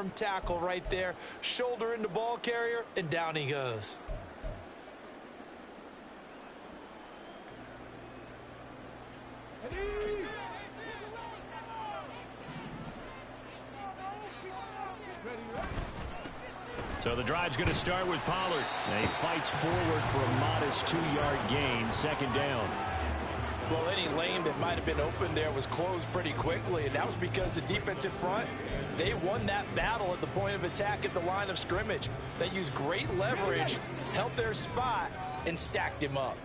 Tackle right there, shoulder into ball carrier, and down he goes. So the drive's going to start with Pollard. And he fights forward for a modest 2-yard gain, second down. Well, any lane that might have been open there was closed pretty quickly, and that was because the defensive front, they won that battle at the point of attack at the line of scrimmage. They used great leverage, held their spot, and stacked him up.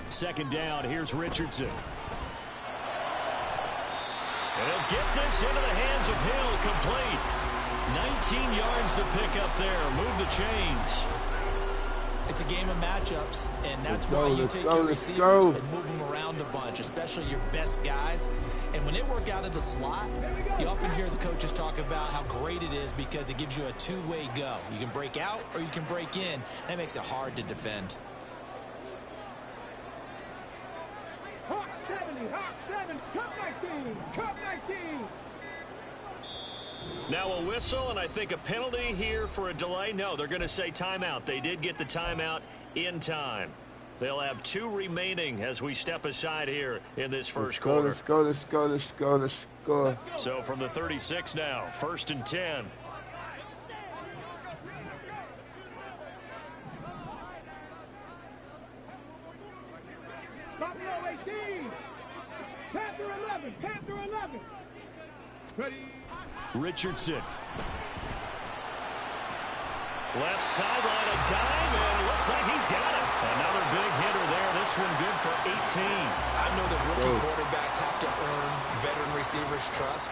Second down, here's Richardson. And he'll get this into the hands of Hill, complete. 19 yards to pick up there. Move the chains. It's a game of matchups, and that's why you take your receivers and move them around a bunch, especially your best guys. And when they work out of the slot, you often hear the coaches talk about how great it is because it gives you a two-way go. You can break out or you can break in. That makes it hard to defend. Hawk 7, cut 19, cut 19. Now a whistle, and I think a penalty here for a delay. No, they're going to say timeout. They did get the timeout in time. They'll have 2 remaining as we step aside here in this first quarter. Let's go. So from the 36 now, 1st and 10. Panther 11. Ready. Richardson. Left sideline, a dive, and looks like he's got it. Another big hitter there. This one good for 18. I know that rookie quarterbacks have to earn veteran receivers' trust.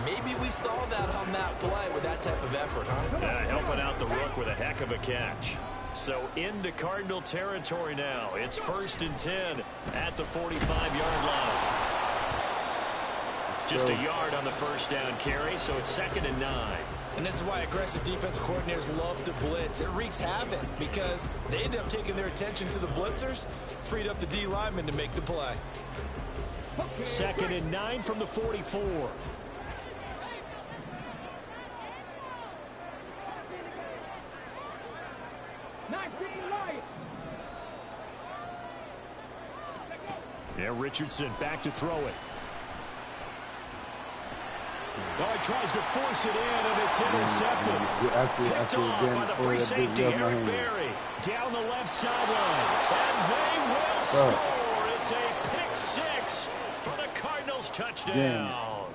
Maybe we saw that on that play with that type of effort, huh? Yeah, helping out the rook with a heck of a catch. So into Cardinal territory now. It's 1st and 10 at the 45-yard line. Just a yard on the first down carry, so it's 2nd and 9. And this is why aggressive defensive coordinators love to blitz. It wreaks havoc because they end up taking their attention to the blitzers, freed up the D lineman to make the play. 2nd and 9 from the 44. Yeah, Richardson back to throw it. Oh, he tries to force it in, and it's intercepted. Picked off by the free safety, Eric Berry. Down the left sideline. And they will score. It's a pick 6 for the Cardinals touchdown.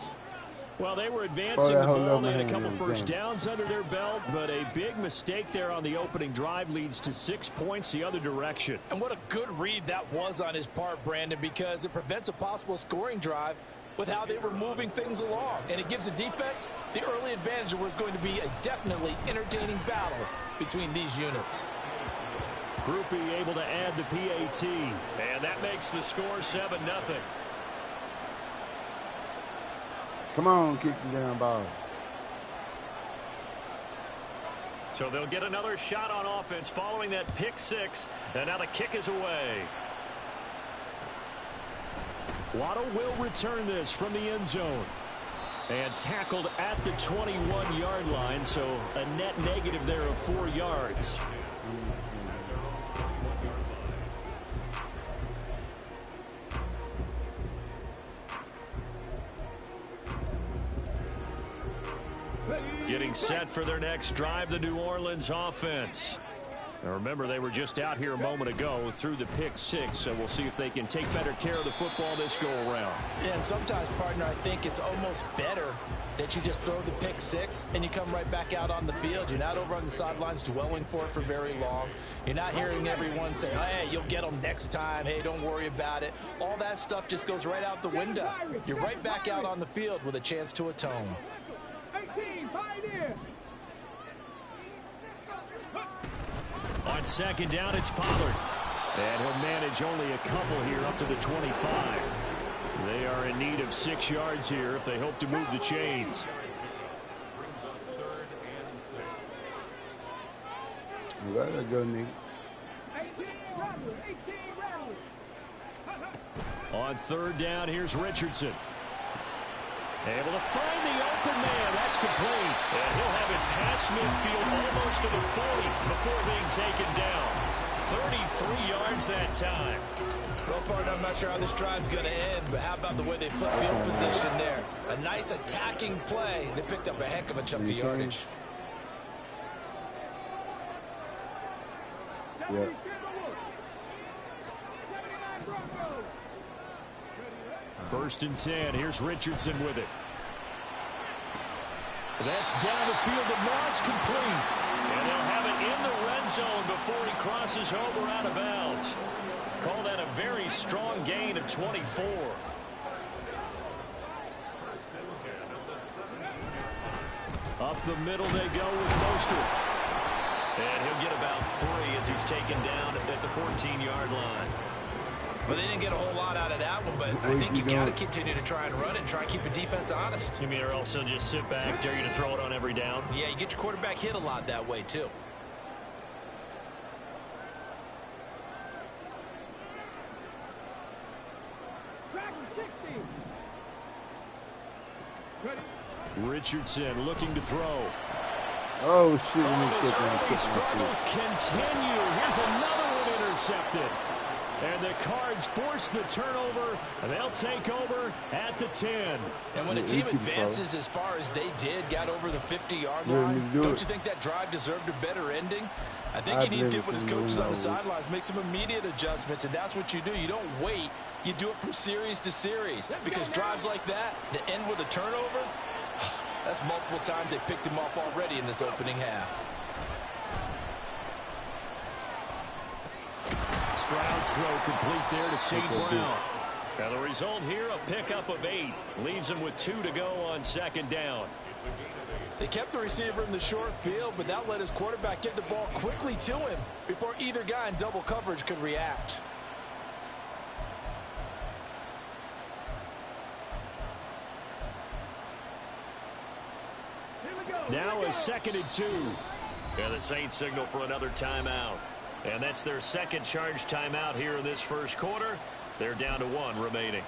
Well, they were advancing the ball. They had a couple first downs under their belt, but a big mistake there on the opening drive leads to 6 points the other direction. And what a good read that was on his part, Brandon, because it prevents a possible scoring drive with how they were moving things along. And it gives the defense the early advantage. Was going to be a definitely entertaining battle between these units. Groupie able to add the PAT. And that makes the score 7-0. Come on, kick the damn ball. So they'll get another shot on offense following that pick 6. And now the kick is away. Waddle will return this from the end zone. And tackled at the 21-yard line, so a net negative there of 4 yards. Getting set for their next drive, the New Orleans offense. Now remember, they were just out here a moment ago through the pick 6, so we'll see if they can take better care of the football this go-around. Yeah, and sometimes, partner, I think it's almost better that you just throw the pick 6 and you come right back out on the field. You're not over on the sidelines dwelling for it for very long. You're not hearing everyone say, hey, you'll get them next time. Hey, don't worry about it. All that stuff just goes right out the window. You're right back out on the field with a chance to atone. 18, Pioneer. On second down, it's Pollard. And he'll manage only a couple here up to the 25. They are in need of 6 yards here if they hope to move the chains. right, let's go, nigga. 18 rattle, 18 rattle. On third down, here's Richardson. Able to find the open man. That's complete. And he'll have it past midfield almost to the 40 before being taken down. 33 yards that time. Well, partner, I'm not sure how this drive's going to end, but how about the way they flip field position there? A nice attacking play. They picked up a heck of a chunk of yardage. Yep. First and 10. Here's Richardson with it. That's down the field to Moss, complete. And they'll have it in the red zone before he crosses over out of bounds. Called out a very strong gain of 24. Up the middle they go with Mostert. And he'll get about 3 as he's taken down at the 14-yard line. Well, they didn't get a whole lot out of that one, but I think you got to continue to try and run and try and keep the defense honest. You mean or also just sit back, dare you to throw it on every down? Yeah, you get your quarterback hit a lot that way, too. Richardson looking to throw. Oh, shit. Those early struggles continue. Here's another one intercepted. And the Cards force the turnover, and they'll take over at the 10. And when a team advances as far as they did, got over the 50-yard line, don't you think that drive deserved a better ending? I think he needs to get with his coaches on the sidelines, make some immediate adjustments, and that's what you do. You don't wait. You do it from series to series. Because drives like that end with a turnover, that's multiple times they picked him off already in this opening half. Stroud's throw complete there to St. Brown. Now the result here, a pickup of 8. Leaves him with 2 to go on second down. They kept the receiver in the short field, but that let his quarterback get the ball quickly to him before either guy in double coverage could react. Now a 2nd and 2. And the Saints signal for another timeout. And that's their second charge timeout here in this first quarter. They're down to 1 remaining.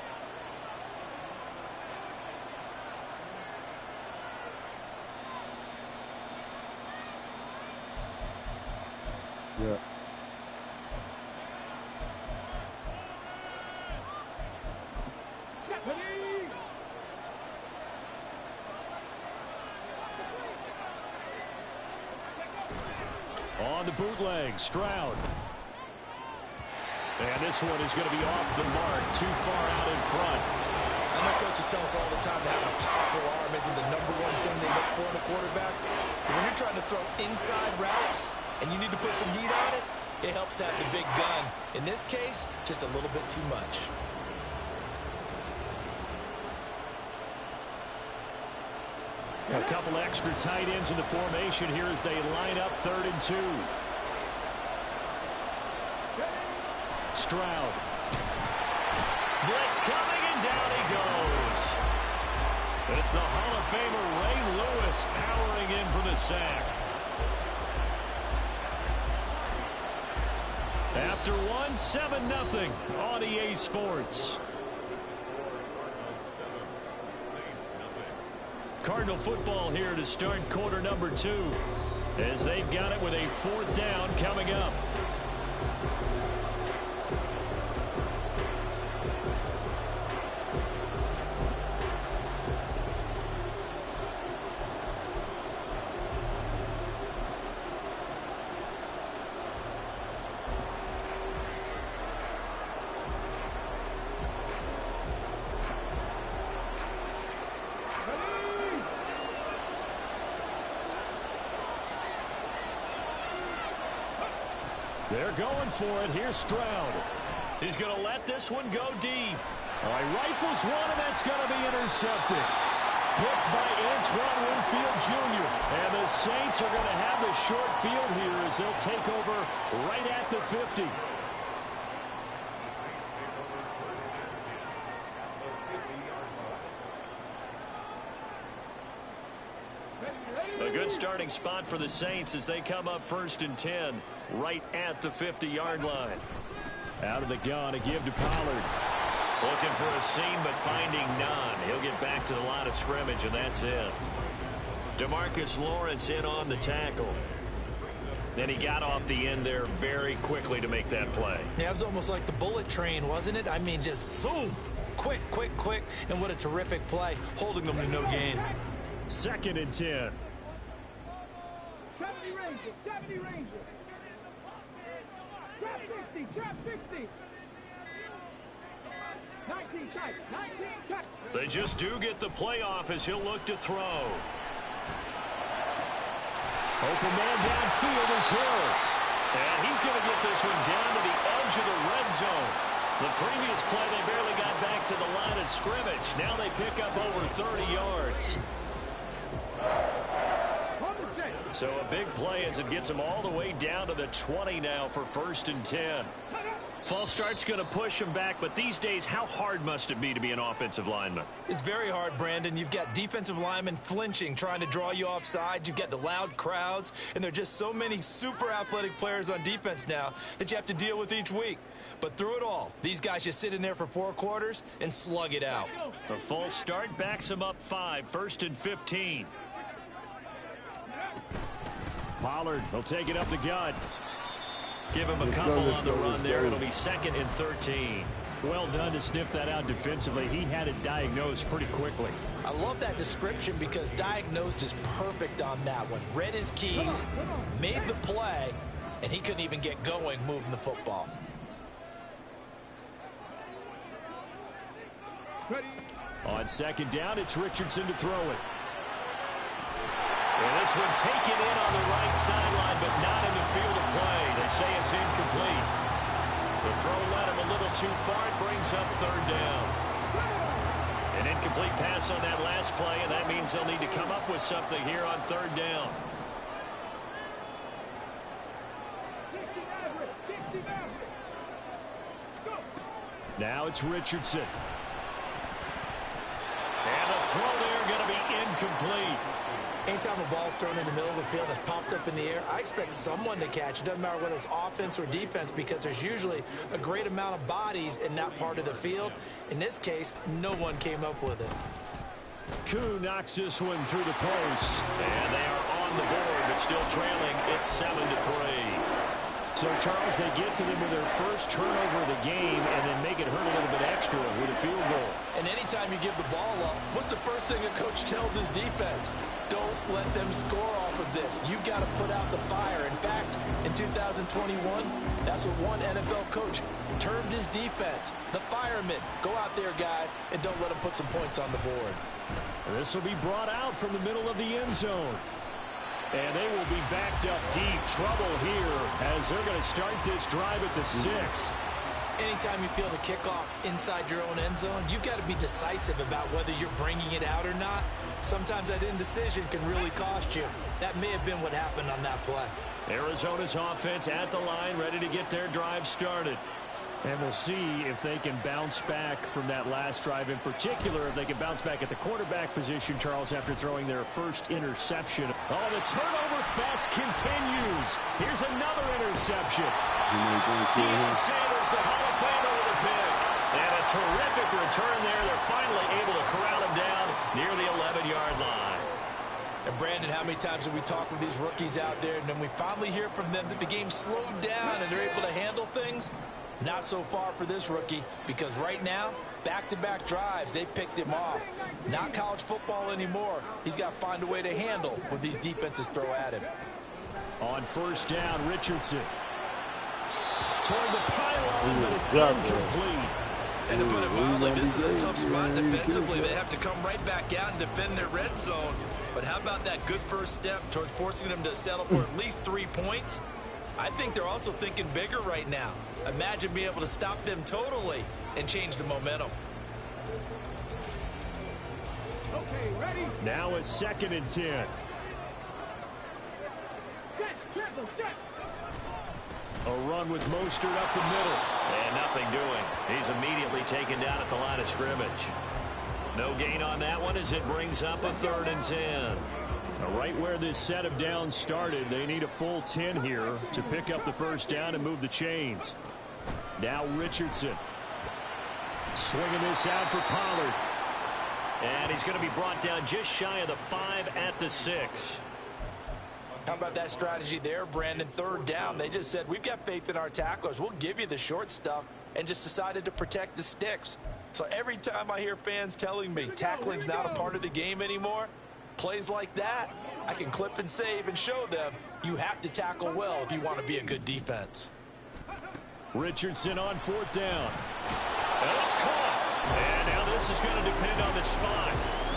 Yeah. On the bootleg, Stroud. And this one is going to be off the mark, too far out in front. I know coaches tell us all the time that having a powerful arm isn't the #1 thing they look for in a quarterback. But when you're trying to throw inside routes and you need to put some heat on it, it helps have the big gun. In this case, just a little bit too much. A couple extra tight ends in the formation here as they line up 3rd and 2. Stroud. Blitz coming, and down he goes. It's the Hall of Famer Ray Lewis powering in for the sack. After 1, 7-0 on EA Sports. Cardinal football here to start quarter number 2 as they've got it with a 4th down coming up. They're going for it. Here's Stroud. He's going to let this one go deep. All right, rifles one, and that's going to be intercepted. Picked by Antoine Winfield Jr. And the Saints are going to have the short field here as they'll take over right at the 50. A good good starting spot for the Saints as they come up 1st and 10 right at the 50-yard line. Out of the gun, a give to Pollard. Looking for a seam, but finding none. He'll get back to the line of scrimmage, and that's it. DeMarcus Lawrence in on the tackle. Then he got off the end there very quickly to make that play. Yeah, it was almost like the bullet train, wasn't it? I mean, just zoom. Quick, quick, quick. And what a terrific play, holding them to no gain. 2nd and 10. 70 Rangers, 70 Rangers. Trap 60, trap 60. 19 tight, 19 tight. They just do get the playoff as he'll look to throw. Open man downfield is Hill. And he's going to get this one down to the edge of the red zone. The previous play, they barely got back to the line of scrimmage. Now they pick up over 30 yards. So a big play as it gets them all the way down to the 20 now for 1st and 10. False start's going to push them back, but these days, how hard must it be to be an offensive lineman? It's very hard, Brandon. You've got defensive linemen flinching, trying to draw you offside. You've got the loud crowds, and there are just so many super athletic players on defense now that you have to deal with each week. But through it all, these guys just sit in there for 4 quarters and slug it out. The false start backs them up 5, 1st and 15. Pollard will take it up the gut. Give him a couple on the run there. It'll be 2nd and 13. Well done to sniff that out defensively. He had it diagnosed pretty quickly. I love that description because diagnosed is perfect on that one. Read his keys, made the play, and he couldn't even get going moving the football. On 2nd down, it's Richardson to throw it. And this one taken in on the right sideline, but not in the field of play. They say it's incomplete. The throw led him a little too far. It brings up 3rd down. An incomplete pass on that last play, and that means they'll need to come up with something here on 3rd down. Now it's Richardson. And the throw there going to be incomplete. Anytime a ball's thrown in the middle of the field that's popped up in the air, I expect someone to catch. It doesn't matter whether it's offense or defense because there's usually a great amount of bodies in that part of the field. In this case, no one came up with it. Koo knocks this one through the post. And they are on the board, but still trailing. It's 7-3. So, Charles, they get to them with their first turnover of the game and then make it hurt a little bit extra with a field goal. And anytime you give the ball up, what's the first thing a coach tells his defense? Don't let them score off of this. You've got to put out the fire. In fact, in 2021, that's what one NFL coach termed his defense. The firemen. Go out there, guys, and don't let them put some points on the board. This will be brought out from the middle of the end zone. And they will be backed up deep. Trouble here as they're going to start this drive at the 6. Anytime you feel the kickoff inside your own end zone, you've got to be decisive about whether you're bringing it out or not. Sometimes that indecision can really cost you. That may have been what happened on that play. Arizona's offense at the line, ready to get their drive started. And we'll see if they can bounce back from that last drive. In particular, if they can bounce back at the quarterback position, Charles, after throwing their first interception. Oh, the turnover fest continues. Here's another interception. Deion Sanders, the Hall of Famer, with a pick. And a terrific return there. They're finally able to corral him down near the 11-yard line. And Brandon, how many times have we talked with these rookies out there, and then we finally hear from them that the game slowed down and they're able to handle things? Not so far for this rookie, because right now, back-to-back drives, they picked him off. Not college football anymore. He's got to find a way to handle what these defenses throw at him. On 1st down, Richardson. Toward the pylon, but it's incomplete. And to put it mildly, this is a tough spot defensively. They have to come right back out and defend their red zone. But how about that good first step towards forcing them to settle for at least 3 points? I think they're also thinking bigger right now. Imagine being able to stop them totally and change the momentum. Okay, ready? Now it's 2nd and 10. Set, set. A run with Mostert up the middle. And nothing doing. He's immediately taken down at the line of scrimmage. No gain on that one as it brings up a 3rd and 10. Right where this set of downs started, they need a full 10 here to pick up the first down and move the chains. Now Richardson. Swinging this out for Pollard. And he's going to be brought down just shy of the 5 at the 6. How about that strategy there, Brandon? 3rd down. They just said, we've got faith in our tacklers. We'll give you the short stuff, and just decided to protect the sticks. So every time I hear fans telling me tackling's not a part of the game anymore, plays like that, I can clip and save and show them you have to tackle well if you want to be a good defense. Richardson on 4th down. And it's caught. And now this is going to depend on the spot.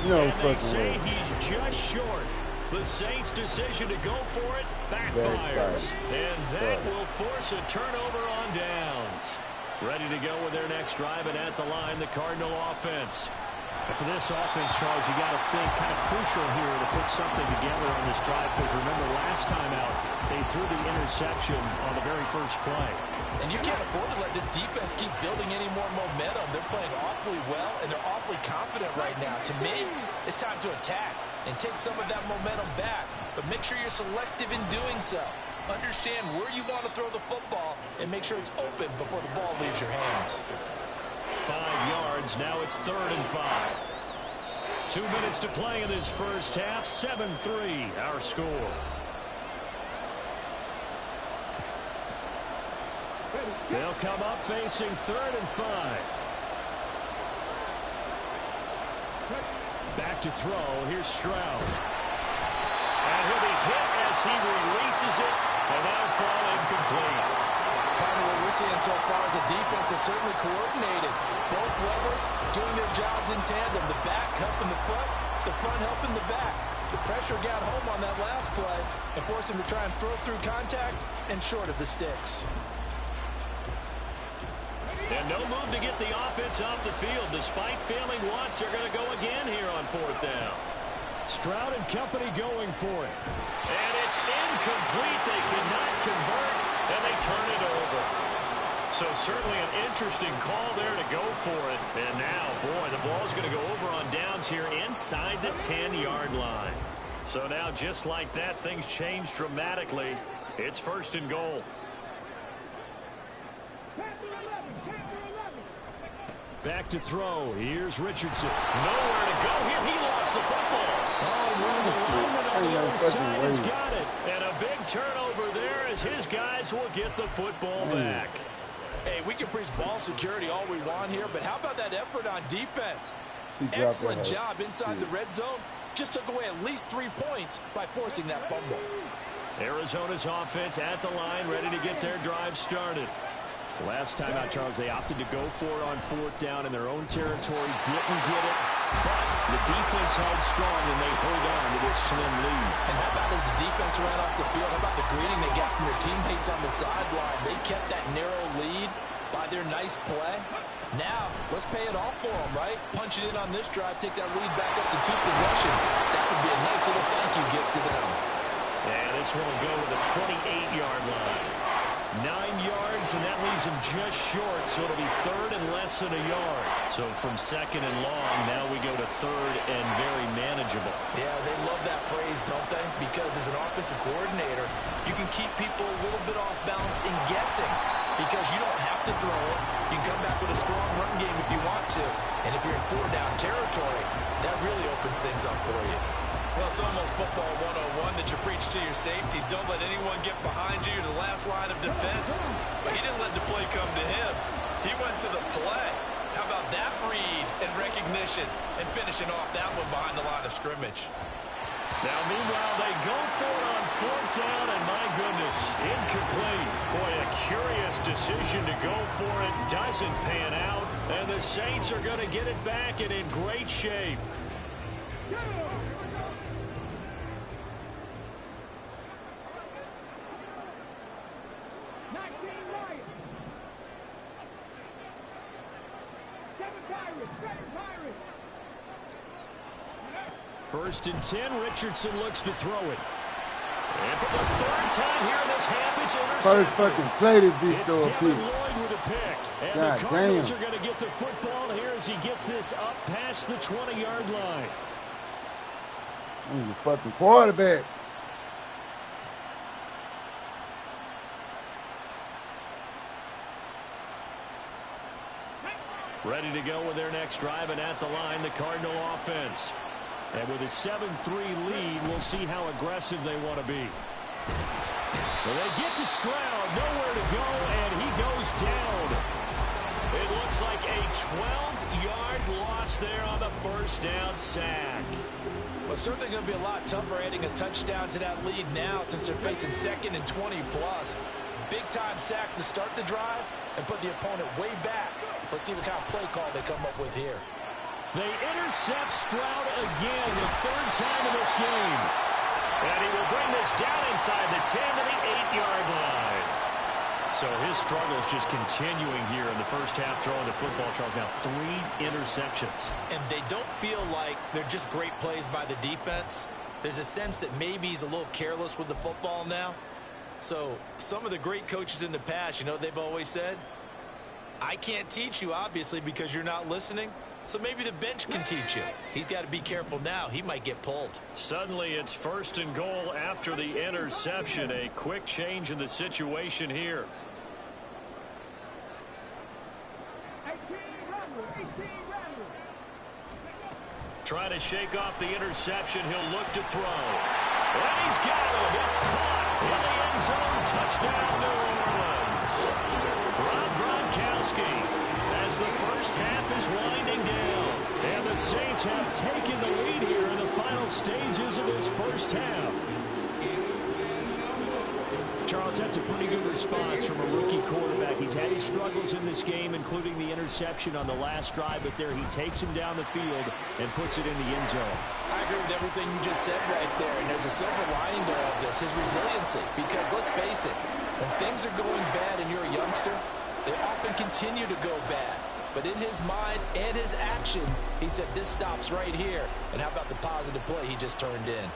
No and they fucking say way. he's just short. The Saints' decision to go for it backfires. And that will force a turnover on downs. Ready to go with their next drive, and at the line, the Cardinal offense. And for this offense, Charles, you got to think kind of crucial here to put something together on this drive, because remember last time out, they threw the interception on the very first play. And you can't afford to let this defense keep building any more momentum. They're playing awfully well, and they're awfully confident right now. To me, it's time to attack and take some of that momentum back, but make sure you're selective in doing so. Understand where you want to throw the football and make sure it's open before the ball leaves your hands. 5 yards. Now it's 3rd and 5. 2 minutes to play in this first half. 7-3 our score. They'll come up facing 3rd and 5. Back to throw. Here's Stroud. And he'll be hit as he releases it. And that'll fall incomplete. Partner, what we're seeing so far is a defense is certainly coordinated. Both levers doing their jobs in tandem. The back helping the front helping the back. The pressure got home on that last play and forced him to try and throw through contact and short of the sticks. And no move to get the offense off the field. Despite failing once, they're going to go again here on 4th down. Stroud and company going for it. And it's incomplete. They cannot convert, and they turn it over. So certainly an interesting call there to go for it. And now, boy, the ball's going to go over on downs here inside the 10-yard line. So now, just like that, things change dramatically. It's 1st and goal. Back to throw. Here's Richardson. Nowhere to go here. He lost the football. Oh, the lineman on the other side has got it. And a big turnover there as his guys will get the football back. Hey, we can preach ball security all we want here, but how about that effort on defense? Excellent job inside the red zone. Just took away at least 3 points by forcing that fumble. Arizona's offense at the line, ready to get their drive started. Last time out, Charles, they opted to go for it on 4th down in their own territory. Didn't get it, but the defense held strong, and they hold on to this slim lead. And how about as the defense ran off the field, how about the greeting they got from their teammates on the sideline? They kept that narrow lead by their nice play. Now, let's pay it off for them, right? Punch it in on this drive, take that lead back up to 2 possessions. That would be a nice little thank you gift to them. Yeah, this one will go to the 28-yard line. 9 yards, and that leaves him just short, so it'll be 3rd and less than a yard. So from 2nd and long, now we go to 3rd and very manageable. Yeah, they love that phrase, don't they? Because as an offensive coordinator, you can keep people a little bit off balance and guessing because you don't have to throw it. You can come back with a strong run game if you want to. And if you're in 4-down territory, that really opens things up for you. Well, it's almost football 101 that you preach to your safeties. Don't let anyone get behind you. You're the last line of defense. But he didn't let the play come to him. He went to the play. How about that read and recognition and finishing off that one behind the line of scrimmage? Now, meanwhile, they go for it on 4th down, and my goodness, incomplete. Boy, a curious decision to go for it. Doesn't pan out, and the Saints are going to get it back and in great shape. First and 10, Richardson looks to throw it. And for the 3rd time here in this half, it's intercepted. First fucking play this beat It's though, Devin Lloyd with the pick. And God the Cardinals damn. are going to get the football here as he gets this up past the 20-yard line. I'm the fucking quarterback. Ready to go with their next drive, and at the line, the Cardinal offense. And with a 7-3 lead, we'll see how aggressive they want to be. Well, they get to Stroud, nowhere to go, and he goes down. It looks like a 12-yard loss there on the first down sack. Well, certainly going to be a lot tougher adding a touchdown to that lead now since they're facing 2nd and 20+. Big-time sack to start the drive and put the opponent way back. Let's see what kind of play call they come up with here. They intercept Stroud again, the 3rd time in this game. And he will bring this down inside the 10 to the 8-yard line. So his struggles just continuing here in the first half throwing the football. Charles, now 3 interceptions. And they don't feel like they're just great plays by the defense. There's a sense that maybe he's a little careless with the football now. So some of the great coaches in the past, you know, they've always said, I can't teach you, obviously, because you're not listening. So maybe the bench can teach you. He's got to be careful now. He might get pulled. Suddenly it's 1st and goal after the interception. A quick change in the situation here. 18 runners. Trying to shake off the interception. He'll look to throw. And he's got him. It's caught in the end zone. Touchdown, New Orleans. Rob Gronkowski as the first half is winding down. And the Saints have taken the lead here in the final stages of this first half. Charles, that's a pretty good response from a rookie quarterback. He's had his struggles in this game, including the interception on the last drive, but there he takes him down the field and puts it in the end zone. I agree with everything you just said right there, and there's a silver lining to all this, his resiliency. Because let's face it, when things are going bad and you're a youngster, they often continue to go bad. But in his mind and his actions, he said, this stops right here. And how about the positive play he just turned in?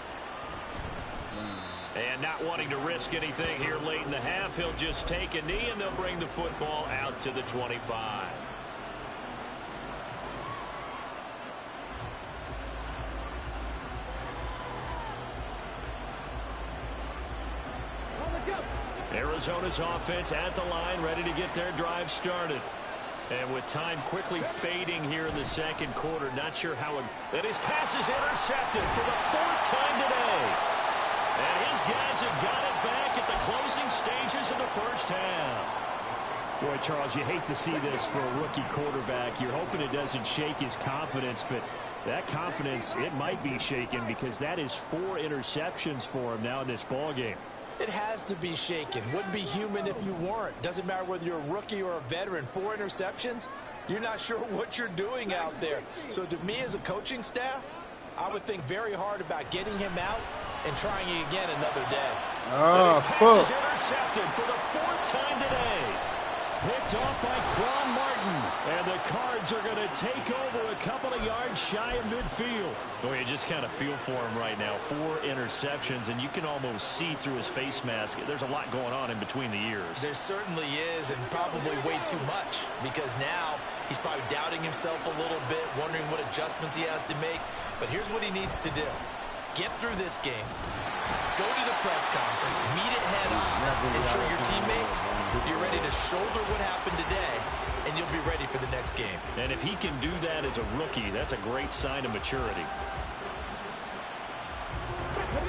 And not wanting to risk anything here late in the half, he'll just take a knee, and they'll bring the football out to the 25. Arizona's offense at the line, ready to get their drive started. And with time quickly fading here in the second quarter, not sure how it... And his pass is intercepted for the 4th time today. And his guys have got it back at the closing stages of the first half. Boy, Charles, you hate to see this for a rookie quarterback. You're hoping it doesn't shake his confidence, but that confidence, it might be shaken because that is 4 interceptions for him now in this ballgame. It has to be shaken. Wouldn't be human if you weren't. Doesn't matter whether you're a rookie or a veteran. 4 interceptions, you're not sure what you're doing out there. So to me as a coaching staff, I would think very hard about getting him out and trying it again another day. His pass is intercepted for the 4th time today. Picked off by Quan Martin. And the Cards are going to take over a couple of yards shy of midfield. Boy, you just kind of feel for him right now. 4 interceptions, and you can almost see through his face mask. There's a lot going on in between the ears. There certainly is, and probably way too much, because now he's probably doubting himself a little bit, wondering what adjustments he has to make. But here's what he needs to do. Get through this game, go to the press conference, meet it head on, and show your teammates you're ready to shoulder what happened today, and you'll be ready for the next game. And if he can do that as a rookie, that's a great sign of maturity.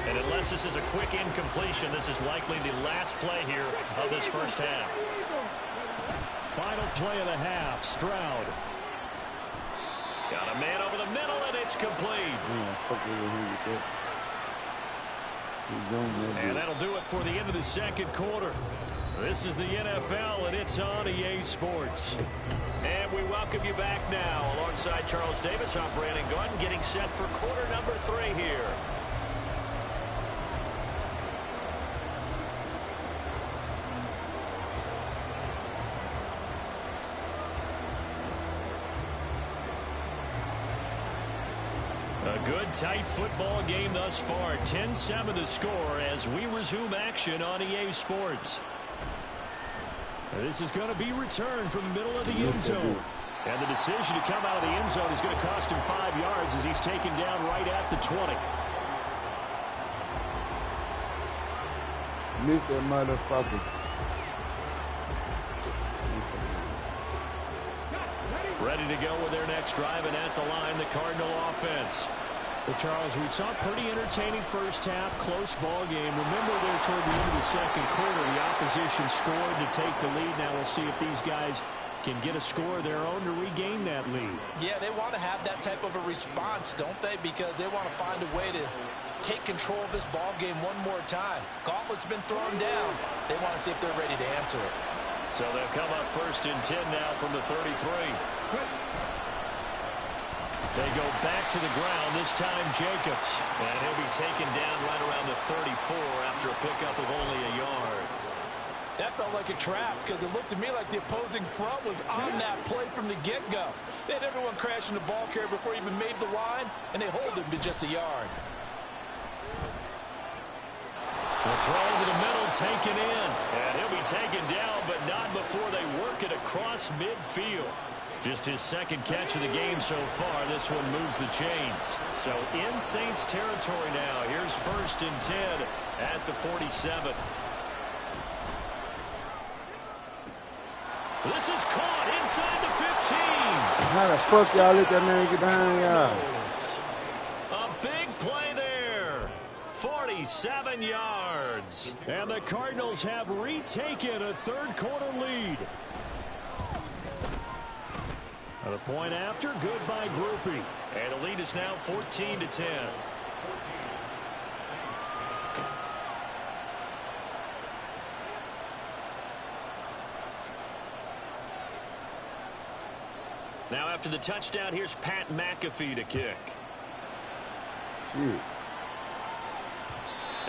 And unless this is a quick incompletion, this is likely the last play here of this first half. Final play of the half, Stroud. Got a man over the middle, and it's complete. And that'll do it for the end of the second quarter. This is the NFL, and it's on EA Sports. And we welcome you back now alongside Charles Davis. I'm Brandon Gunn, getting set for quarter number 3 here. A good, tight football game thus far. 10-7 the score as we resume action on EA Sports. This is going to be returned from the middle of the end zone. And the decision to come out of the end zone is going to cost him 5 yards as he's taken down right at the 20. Missed that motherfucker. Ready to go with their next drive, and at the line, the Cardinal offense. Well, Charles, we saw a pretty entertaining first half, close ball game. Remember there toward the end of the second quarter, the opposition scored to take the lead. Now we'll see if these guys can get a score of their own to regain that lead. Yeah, they want to have that type of a response, don't they? Because they want to find a way to take control of this ball game one more time. Gauntlet's been thrown down. They want to see if they're ready to answer it. So they'll come up 1st and 10 now from the 33. They go back to the ground, this time Jacobs. And he'll be taken down right around the 34 after a pickup of only a yard. That felt like a trap because it looked to me like the opposing front was on that play from the get-go. They had everyone crashing the ball carrier before he even made the line, and they hold him to just a yard. The throw to the middle taken in. And he'll be taken down, but not before they work it across midfield. Just his second catch of the game so far. This one moves the chains. So in Saints territory now. Here's 1st and 10 at the 47. This is caught inside the 15. How the fuck y'all let that man get behind y'all? A big play there. 47 yards. And the Cardinals have retaken a third-quarter lead. And a point after, good by Groupie. And the lead is now 14-10. Now after the touchdown, here's Pat McAfee to kick. Shit.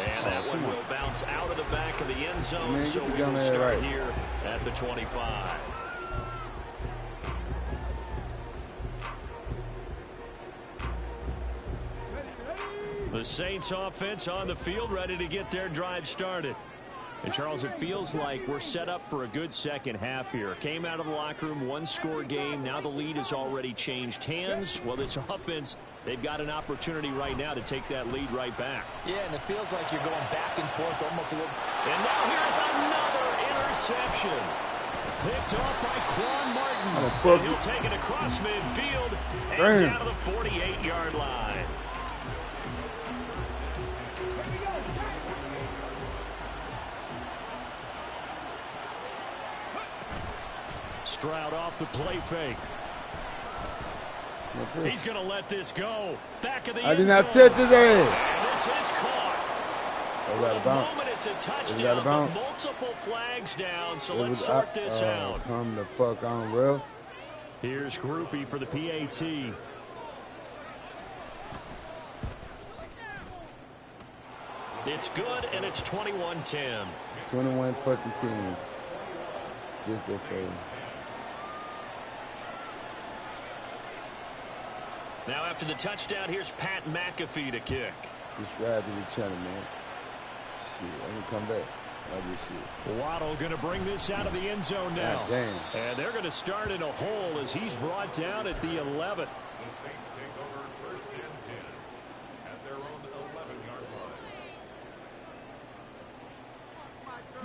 And that one will bounce out of the back of the end zone, so we will start here at the 25. The Saints offense on the field, ready to get their drive started. And, Charles, it feels like we're set up for a good second half here. Came out of the locker room, one-score game. Now the lead has already changed hands. Well, this offense, they've got an opportunity right now to take that lead right back. Yeah, and it feels like you're going back and forth almost a little. And now here's another interception. Picked off by Quan Martin. And he'll take it across midfield and down to the 48-yard line. Stroud off the play fake. He's going to let this go. Back of the end zone. I did not touch his ass. And this is caught. For the moment, it's a touchdown, but multiple flags down, so let's sort this out. Come the fuck on, bro. Here's Groupie for the PAT. It's good, and it's 21-10. 21 fucking teams. Just this way. Now after the touchdown, here's Pat McAfee to kick. Just ride to the channel, man. Shit, I'm gonna come back. I do shit. Waddle going to bring this out of the end zone now. God damn. And they're going to start in a hole as he's brought down at the 11. The Saints take over 1st and 10 at their own 11-yard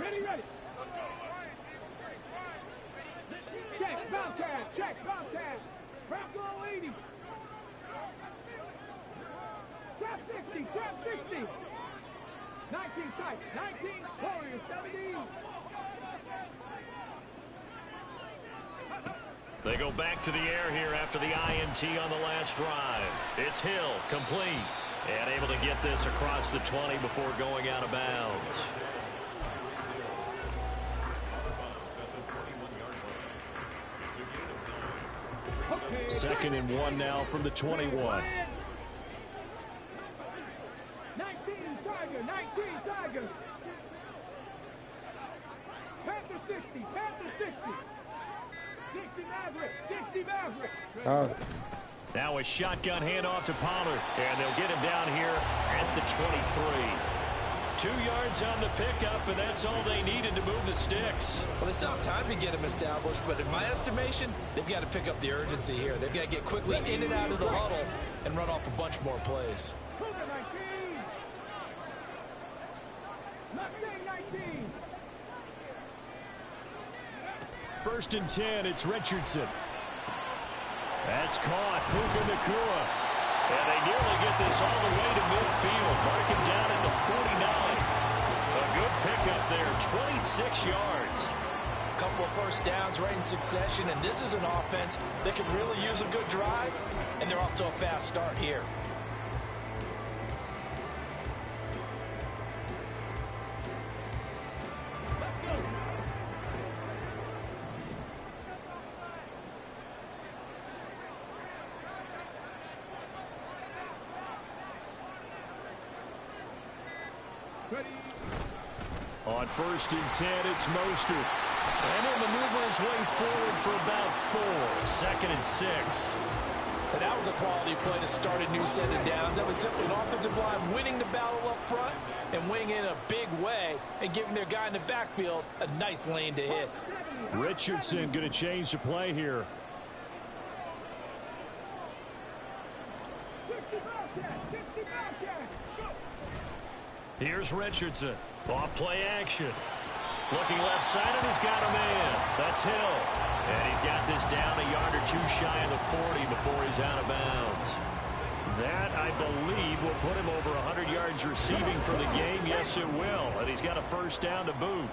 line. Ready. Check, Bobcat, check, Bobcat. Bronco 80. Trap 60, trap 60. 19 tight, 19, Warriors 17. They go back to the air here after the INT on the last drive. It's Hill, complete, and able to get this across the 20 before going out of bounds. Second and 1 now from the 21. 19 Tiger, 19 Tiger. Panther 60, Panther 60. 60 Maverick, 60 Maverick. Now a shotgun handoff to Pollard, and they'll get him down here at the 23. 2 yards on the pickup, and that's all they needed to move the sticks. Well, they still have time to get them established, but in my estimation, they've got to pick up the urgency here. They've got to get quickly in and out of the huddle and run off a bunch more plays. First and 10, it's Richardson. That's caught. Puka Nacua. And they nearly get this all the way to midfield. Mark him down at the 49. A good pickup there, 26 yards. A couple of first downs right in succession, and this is an offense that can really use a good drive, and they're off to a fast start here. On first and 10, it's Mostert. And he'll maneuver his way forward for about 4. 2nd and 6. And that was a quality play to start a new set of downs. That was simply an offensive line winning the battle up front and winning in a big way and giving their guy in the backfield a nice lane to hit. Richardson going to change the play here. Here's Richardson. Off play action. Looking left side, and he's got a man. That's Hill. And he's got this down a yard or 2 shy of the 40 before he's out of bounds. That, I believe, will put him over 100 yards receiving for the game. Yes, it will. And he's got a first down to boot.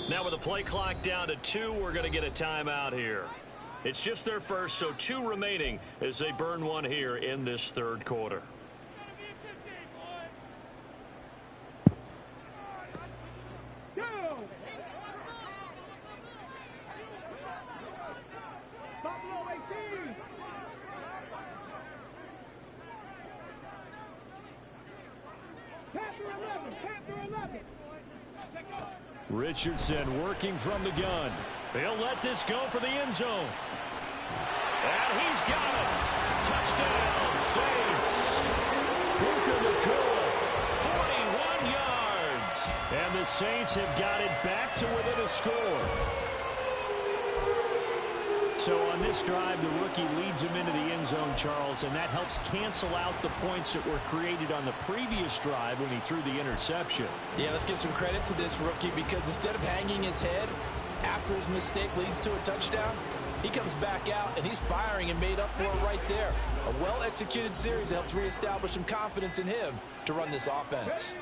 Now with the play clock down to 2, we're going to get a timeout here. It's just their first, so 2 remaining as they burn one here in this 3rd quarter. Richardson working from the gun. He'll let this go for the end zone. And he's got it. Touchdown, Saints. Puka Nacua, 41 yards. And the Saints have got it back to within a score. So on this drive, the rookie leads him into the end zone, Charles, and that helps cancel out the points that were created on the previous drive when he threw the interception. Yeah, let's give some credit to this rookie because instead of hanging his head after his mistake leads to a touchdown, he comes back out and he's firing and made up for it right there. A well-executed series helps reestablish some confidence in him to run this offense.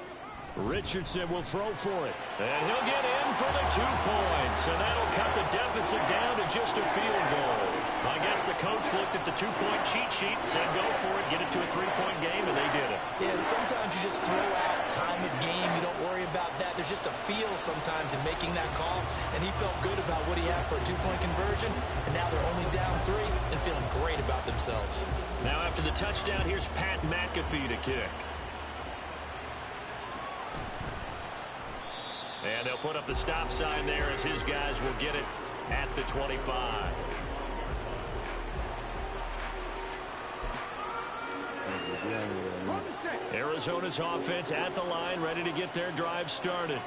Richardson will throw for it. And he'll get in for the 2 points. And that'll cut the deficit down to just a field goal. I guess the coach looked at the 2-point cheat sheet and said, go for it, get it to a 3-point game, and they did it. Yeah, and sometimes you just throw out time of game. You don't worry about that. There's just a feel sometimes in making that call. And he felt good about what he had for a 2-point conversion. And now they're only down 3 and feeling great about themselves. Now after the touchdown, here's Pat McAfee to kick. And they'll put up the stop sign there as his guys will get it at the 25. Arizona's offense at the line, ready to get their drive started.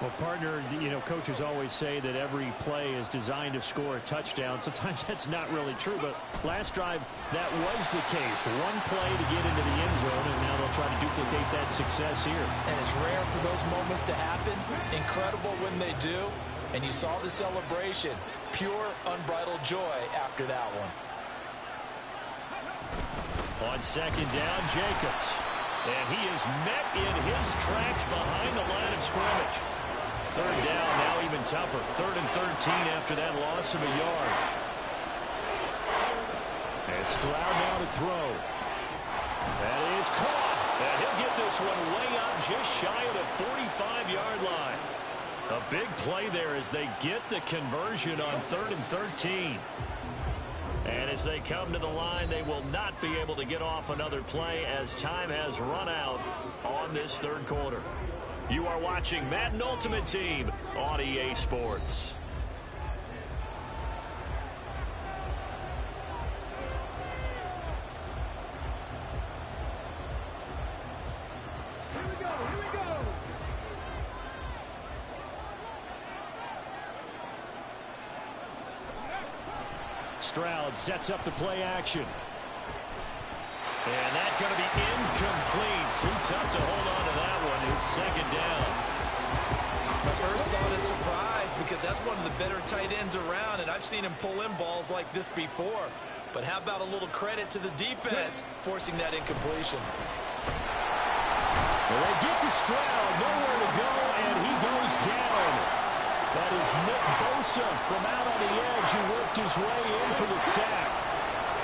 Well, partner, you know, coaches always say that every play is designed to score a touchdown. Sometimes that's not really true, but last drive, that was the case. 1 play to get into the end zone, and now they'll try to duplicate that success here. And it's rare for those moments to happen. Incredible when they do. And you saw the celebration. Pure, unbridled joy after that one. On 2nd down, Jacobs. And he is met in his tracks behind the line of scrimmage. 3rd down, now even tougher. 3rd and 13 after that loss of a yard. And Stroud now to throw. That is caught. And he'll get this one way up just shy of the 45-yard line. A big play there as they get the conversion on 3rd and 13. And as they come to the line, they will not be able to get off another play as time has run out on this 3rd quarter. You are watching Madden Ultimate Team on EA Sports. Stroud sets up the play action. And that's going to be incomplete. Too tough to hold on to that one. It's second down. My first thought is surprise because that's one of the better tight ends around, and I've seen him pull in balls like this before. But how about a little credit to the defense forcing that incompletion? Well, they get to Stroud, nowhere to go, and he goes down. That is Nick Bosa from out on the edge who worked his way in for the sack.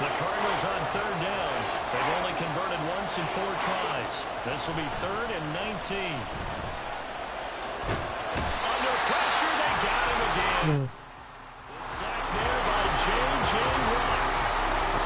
The Cardinals on third down. They've only converted once in 4 tries. This will be 3rd and 19. Under pressure, they got him again. Sack there by J.J. Watt.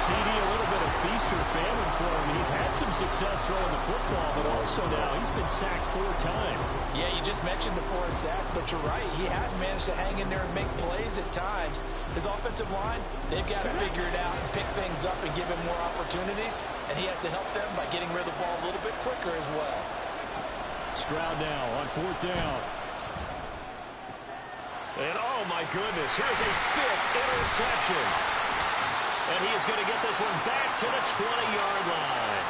CD, a little bit of feast or famine for him. He's had some success throwing the football, but also now he's been sacked 4 times. Yeah, you just mentioned the 4 sacks, but you're right. He has managed to hang in there and make plays at times. His offensive line, they've got to figure it out and pick things up and give him more opportunities, and he has to help them by getting rid of the ball a little bit quicker as well. Stroud now on 4th down. And oh my goodness, here's a 5th interception. And he is going to get this one back to the 20-yard line.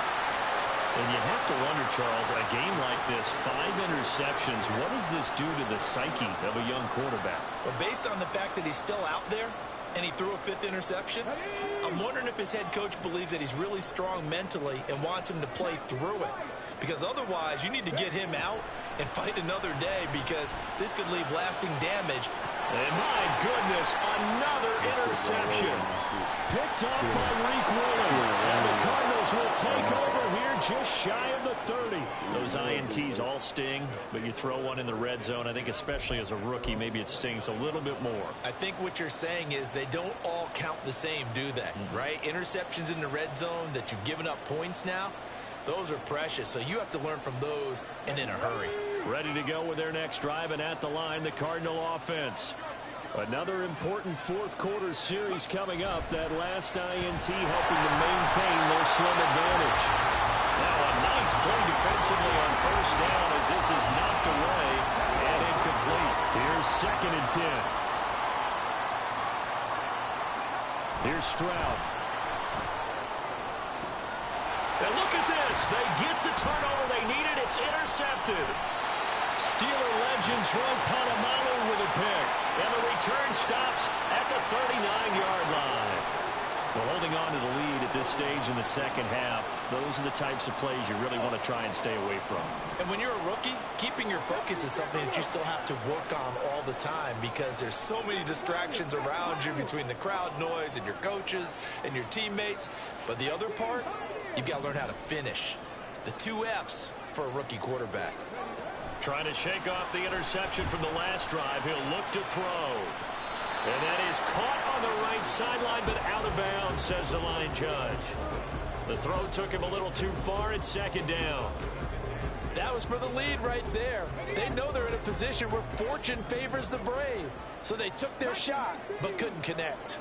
And you have to wonder, Charles, a game like this, 5 interceptions, what does this do to the psyche of a young quarterback? Well, based on the fact that he's still out there and he threw a 5th interception, I'm wondering if his head coach believes that he's really strong mentally and wants him to play through it. Because otherwise, you need to get him out and fight another day because this could leave lasting damage. And my goodness, another interception. Picked up by Reek Willing. And the Cardinals will take over here just shy of the 30. Those INTs all sting, but you throw one in the red zone. I think especially as a rookie, maybe it stings a little bit more. I think what you're saying is they don't all count the same, do they? Right? Interceptions in the red zone that you've given up points now, those are precious. So you have to learn from those and in a hurry. Ready to go with their next drive, and at the line, the Cardinal offense. Another important 4th quarter series coming up. That last INT helping to maintain their slim advantage. Now a nice play defensively on 1st down as this is knocked away and incomplete. Here's 2nd and 10. Here's Stroud. And look at this. They get the turnover they needed. It's intercepted. Steeler legend Troy Polamalu with a pick. And the return stops at the 39-yard line. Well, holding on to the lead at this stage in the second half, those are the types of plays you really want to try and stay away from. And when you're a rookie, keeping your focus is something that you still have to work on all the time because there's so many distractions around you between the crowd noise and your coaches and your teammates. But the other part, you've got to learn how to finish. It's the 2 F's for a rookie quarterback. Trying to shake off the interception from the last drive. He'll look to throw. And that is caught on the right sideline, but out of bounds, says the line judge. The throw took him a little too far. It's 2nd down. That was for the lead right there. They know they're in a position where fortune favors the brave. So they took their shot, but couldn't connect.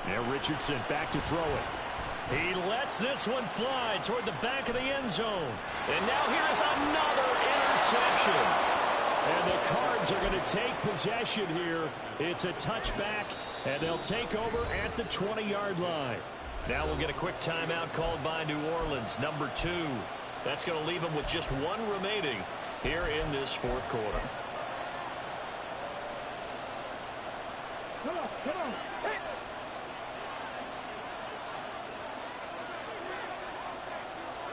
Now Richardson back to throw it. He lets this one fly toward the back of the end zone. And now here is another interception. And the Cards are going to take possession here. It's a touchback, and they'll take over at the 20-yard line. Now we'll get a quick timeout called by New Orleans, number 2. That's going to leave them with just 1 remaining here in this 4th quarter. Come on, come on. Hey.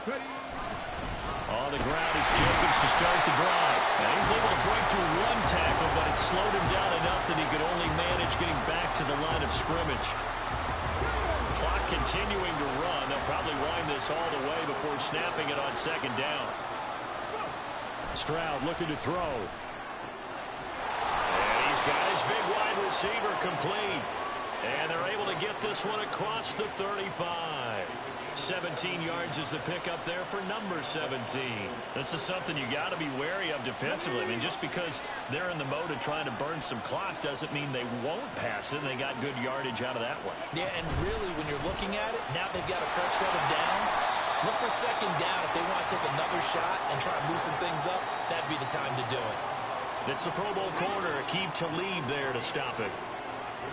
Ready. On the ground is Jacobs to start the drive. Now he's able to break through 1 tackle, but it slowed him down enough that he could only manage getting back to the line of scrimmage. Clock continuing to run. They'll probably wind this all the way before snapping it on 2nd down. Stroud looking to throw. And he's Skies, big wide receiver complete. And they're able to get this one across the 35. 17 yards is the pickup there for number 17. This is something you got to be wary of defensively. I mean, just because they're in the mode of trying to burn some clock doesn't mean they won't pass it. They got good yardage out of that one. Yeah, and really, when you're looking at it, now they've got a fresh set of downs. Look for second down. If they want to take another shot and try and loosen things up, that'd be the time to do it. It's the Pro Bowl corner, Akeem Talib there to stop it.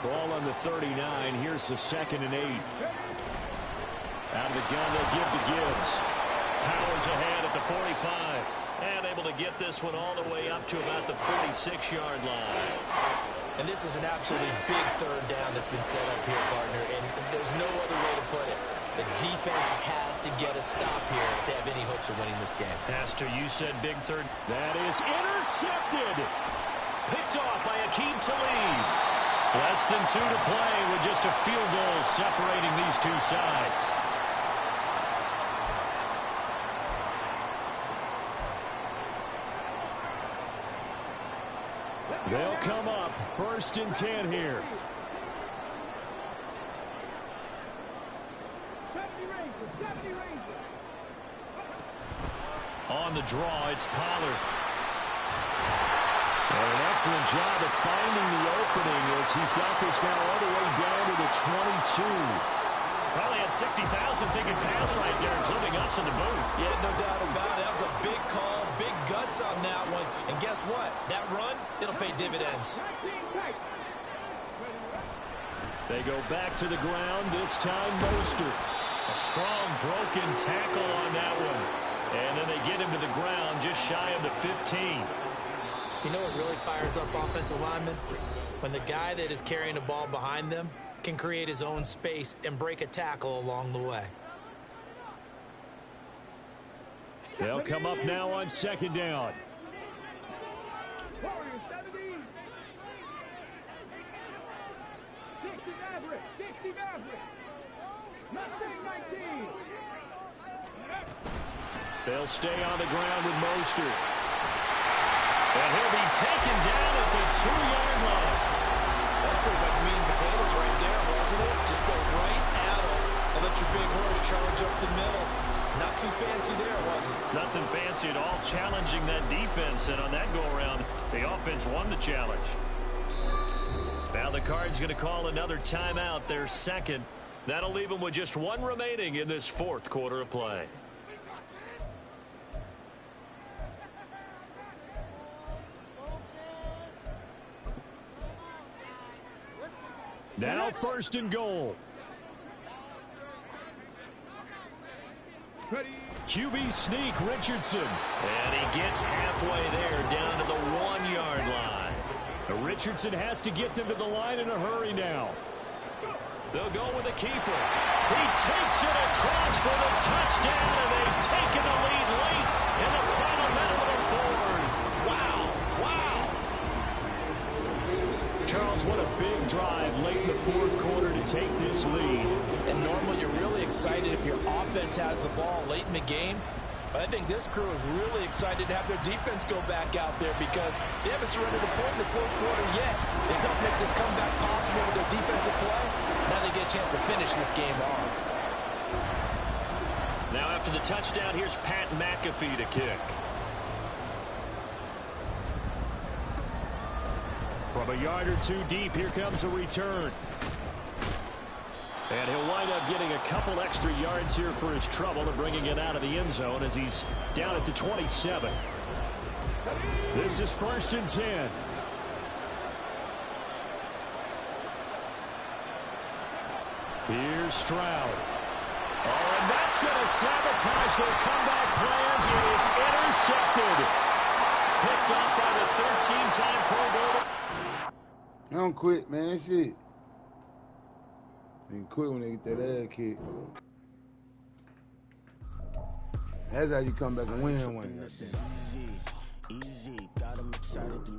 Ball on the 39. Here's the 2nd and 8. Out of the gun, they'll give to Gibbs. Powers ahead at the 45. And able to get this one all the way up to about the 46-yard line. And this is an absolutely big third down that's been set up here, partner. And there's no other way to put it. The defense has to get a stop here if they have any hopes of winning this game. Pastor, you said big third. That is intercepted. Picked off by Akeem Talib. Less than 2 to play with just a field goal separating these two sides. They'll come up 1st and 10 here. On the draw, it's Pollard. And an excellent job of finding the opening as he's got this now all the way down to the 22. Probably had 60,000 thinking pass right there, including us in the booth. Yeah, no doubt about it. That was a big call, big guts on that one. And guess what? That run, it'll pay dividends. They go back to the ground, this time Mostert. A strong broken tackle on that one. And then they get him to the ground just shy of the 15. You know what really fires up offensive linemen? When the guy that is carrying the ball behind them can create his own space and break a tackle along the way. They'll come up now on 2nd down. They'll stay on the ground with Mostert. And he'll be taken down at the 2-yard line. That's pretty much meat and potatoes right there, wasn't it? Just go right at him and let your big horse charge up the middle. Not too fancy there, was it? Nothing fancy at all, challenging that defense. And on that go-around, the offense won the challenge. Now the Cards going to call another timeout, their 2nd. That'll leave them with just 1 remaining in this 4th quarter of play. Now 1st and goal. QB sneak, Richardson. And he gets halfway there, down to the 1-yard line. Richardson has to get them to the line in a hurry now. They'll go with the keeper. He takes it across for the touchdown, and they've taken the lead late in the final minute of the 4th. Wow, wow. Charles, what a big drive late in the 4th quarter to take this lead. And normally you're really excited if your offense has the ball late in the game. But I think this crew is really excited to have their defense go back out there because they haven't surrendered a point in the 4th quarter yet. They helped make this comeback possible with their defensive play. Now they get a chance to finish this game off. Now after the touchdown, here's Pat McAfee to kick. From a yard or 2 deep, here comes a return. And he'll wind up getting a couple extra yards here for his trouble and bringing it out of the end zone as he's down at the 27. This is 1st and 10. Here's Stroud. Oh, and that's going to sabotage their comeback plans. It is intercepted. Picked off by the 13-time Pro Bowl. Don't quit, man. Shit. They quit when they get that ass kicked. That's how you come back and win one. Easy, got 'em excited to